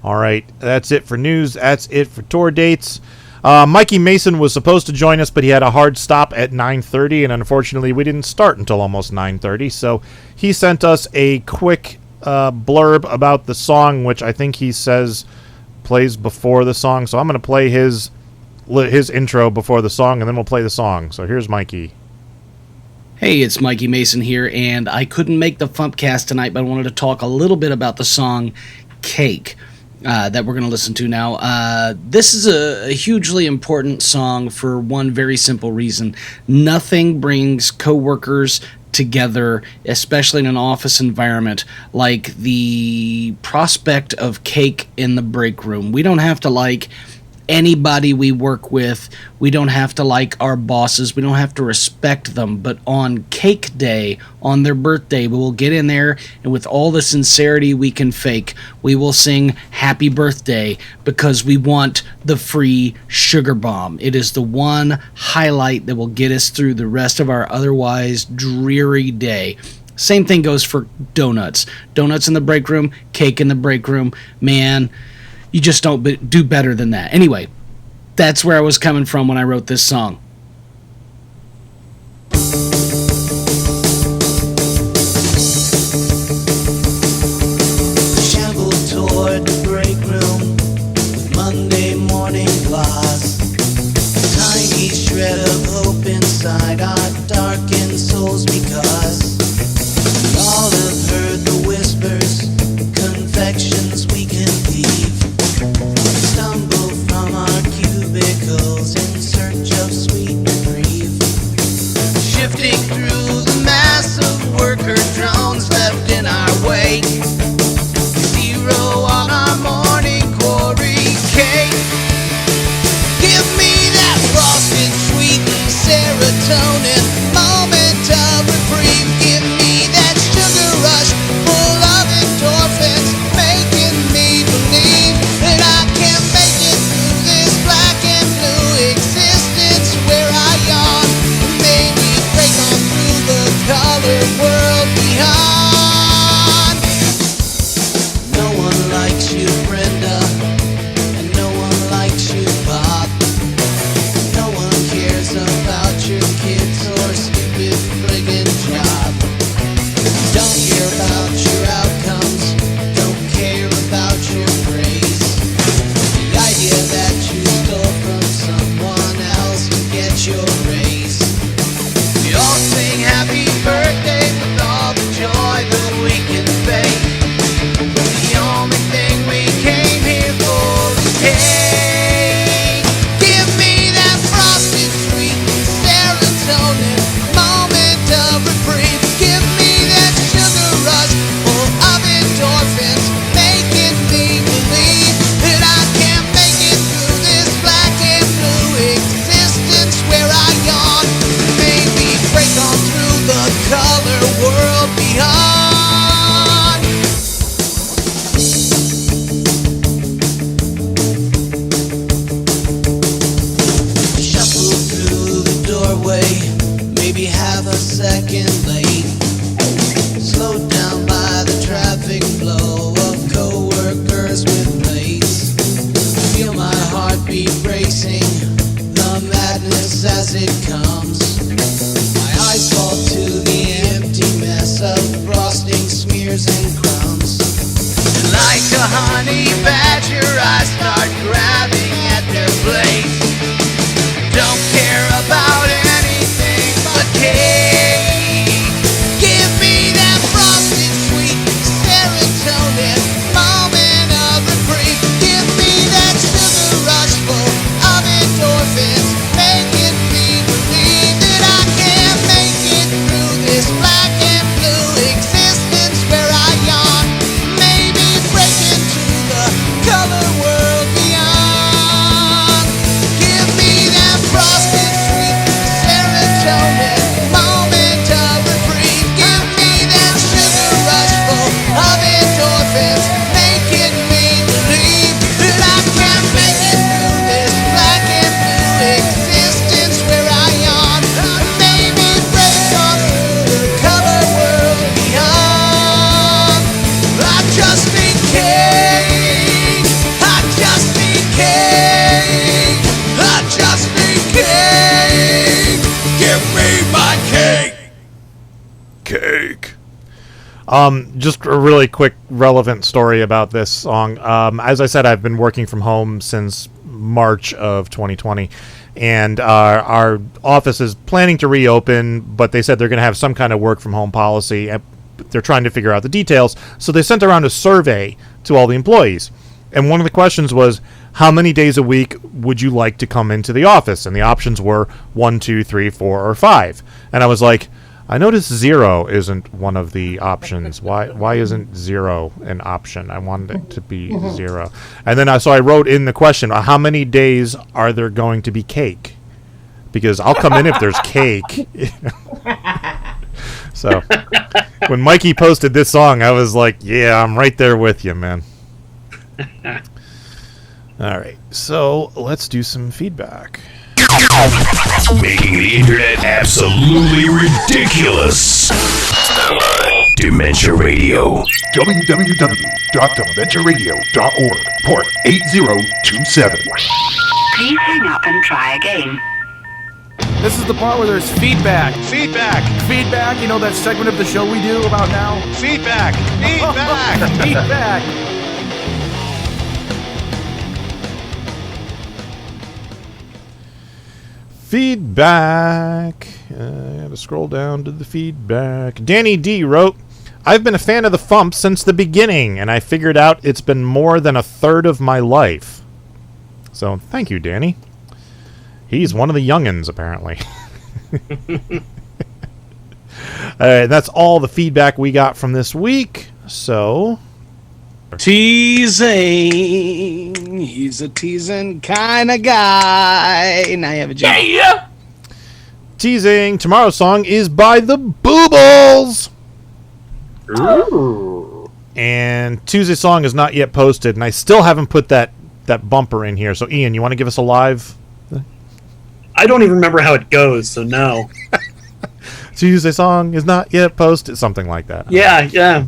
All right, that's it for news. That's it for tour dates. Mikey Mason was supposed to join us, but he had a hard stop at 9:30, and unfortunately we didn't start until almost 9:30. So he sent us a quick blurb about the song, which I think he says plays before the song. So I'm going to play his intro before the song, and then we'll play the song. So here's Mikey. Hey, it's Mikey Mason here, and I couldn't make the FuMPCast tonight, but I wanted to talk a little bit about the song Cake. That we're going to listen to now. This is a hugely important song for one very simple reason. Nothing brings coworkers together, especially in an office environment, like the prospect of cake in the break room. We don't have to like anybody we work with. We don't have to like our bosses. We don't have to respect them. But on Cake Day, on their birthday, we will get in there, and with all the sincerity we can fake, we will sing Happy Birthday because we want the free sugar bomb. It is the one highlight that will get us through the rest of our otherwise dreary day. Same thing goes for donuts. Donuts in the break room, cake in the break room. Man, you just don't do better than that. Anyway, that's where I was coming from when I wrote this song. Shamble toward the break room with Monday morning class. A tiny shred of hope inside our darkened souls because we all have heard the whispers, confections we conceive. Stumble from our cubicles in search of sweet like a honey badger, I start grabbing at their place. Don't care about anything but cake. Give me that frosted sweet serotonin moment of reprieve. Give me that sugar rush full of endorphins, making me believe that I can make it through this black and blue existence where I yawn. Maybe break into the color world beyond. Give me that frosted sweet serotonin moment of reprieve. Give me that sugar rush full of endorphins, making me believe that I can make it through this black and blue existence where I yawn. Maybe break on through the color world beyond. I just need cake. I just need cake. I just need cake. Give me my cake. Cake. Just a really quick relevant story about this song. As I said, I've been working from home since March of 2020, and our office is planning to reopen, but they said they're going to have some kind of work from home policy. They're trying to figure out the details, so they sent around a survey to all the employees, and one of the questions was, how many days a week would you like to come into the office? And the options were 1, 2, 3, 4, or 5. And I was like, I noticed 0 isn't one of the options. Why isn't 0 an option? I wanted it to be 0. And then so I wrote in the question, how many days are there going to be cake? Because I'll come in if there's cake. So when Mikey posted this song, I was like, yeah, I'm right there with you, man. All right, so let's do some feedback. Making the internet absolutely ridiculous. Dementia Radio. www.dementiaradio.org. Port 8027. Please hang up and try again. This is the part where there's feedback. Feedback. Feedback, you know that segment of the show we do about now? Feedback. Feedback. Feedback. Feedback. I had to scroll down to the feedback. Danny D wrote, I've been a fan of the FuMP since the beginning, and I figured out it's been more than a third of my life. So, thank you, Danny. He's one of the youngins, apparently. Alright, that's all the feedback we got from this week. So... Teasing. He's a teasing kind of guy. Now you have a job. Yeah! Teasing. Tomorrow's song is by the Boobles. Ooh. And Tuesday's song is not yet posted, and I still haven't put that bumper in here. So, Ian, you want to give us a live? I don't even remember how it goes, so no. Tuesday song is not yet posted. Something like that. Yeah. Yeah!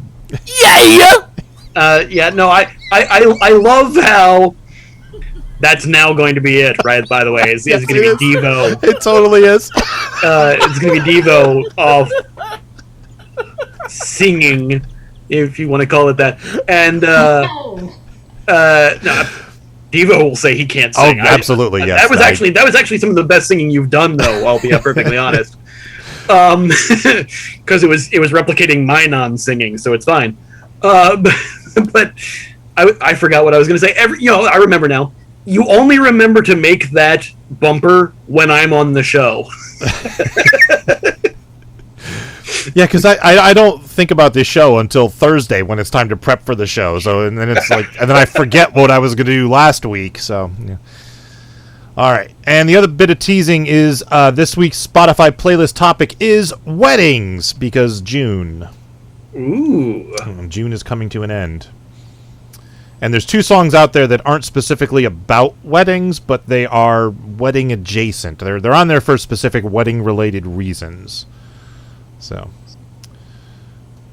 No, I love how that's now going to be it, right? By the way, it's Yes, going to be Devo. It totally is. It's going to be Devo of singing, if you want to call it that. And no, Devo will say he can't sing. Oh, absolutely, yes. That was actually some of the best singing you've done, though. I'll be perfectly honest. Because it was replicating my non-singing, so it's fine. But I forgot what I was going to say. I remember now. You only remember to make that bumper when I'm on the show. Yeah, because I don't think about this show until Thursday when it's time to prep for the show. So and then I forget what I was going to do last week. So yeah. All right, and the other bit of teasing is this week's Spotify playlist topic is weddings because June. Ooh. June is coming to an end. And there's 2 songs out there that aren't specifically about weddings, but they are wedding adjacent. They're on there for specific wedding related reasons. So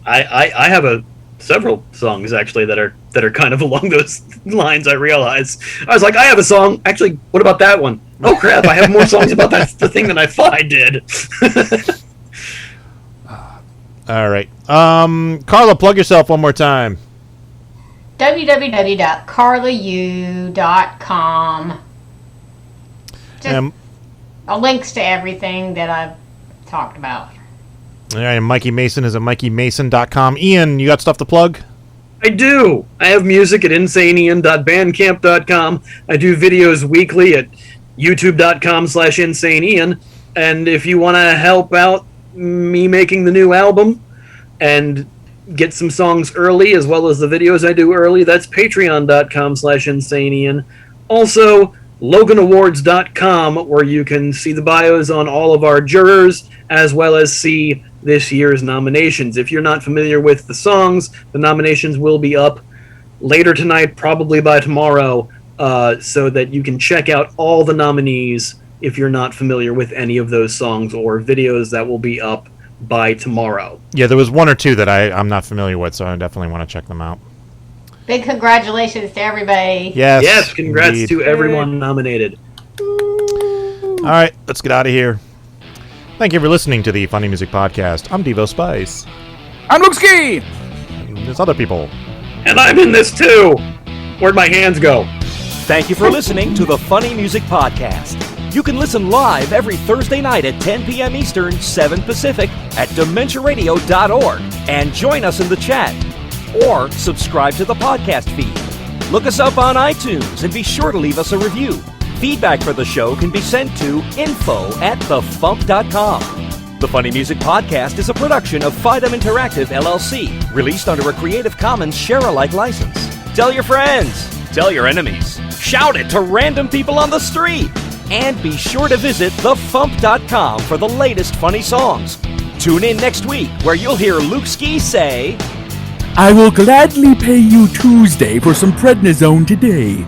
I have several songs actually that are kind of along those lines. I realize I was like, I have a song. Actually, what about that one? Oh crap! I have more songs about the thing than I thought I did. All right, Carla, plug yourself one more time. www.carlau.com. Just links to everything that I've talked about. All right, and Mikey Mason is at mikeymason.com. Ian, you got stuff to plug? I do. I have music at insaneian.bandcamp.com. I do videos weekly at youtube.com/insaneian. And if you want to help out me making the new album and get some songs early, as well as the videos I do early, that's patreon.com/insaneian. Also, LoganAwards.com, where you can see the bios on all of our jurors, as well as see this year's nominations. If you're not familiar with the songs, the nominations will be up later tonight, probably by tomorrow, so that you can check out all the nominees if you're not familiar with any of those songs or videos that will be up by tomorrow. Yeah, there was one or two that I'm not familiar with, so I definitely want to check them out. Big congratulations to everybody. Yes, congrats indeed. to everyone nominated. All right, let's get out of here. Thank you for listening to the Funny Music Podcast. I'm Devo Spice. I'm Luke Ski! There's other people. And I'm in this too! Where'd my hands go? Thank you for listening to the Funny Music Podcast. You can listen live every Thursday night at 10 p.m. Eastern, 7 Pacific at DementiaRadio.org and join us in the chat. Or subscribe to the podcast feed. Look us up on iTunes and be sure to leave us a review. Feedback for the show can be sent to info@thefump.com. The Funny Music Podcast is a production of Fidem Interactive, LLC, released under a Creative Commons share-alike license. Tell your friends, tell your enemies, shout it to random people on the street, and be sure to visit thefump.com for the latest funny songs. Tune in next week where you'll hear Luke Ski say, I will gladly pay you Tuesday for some prednisone today.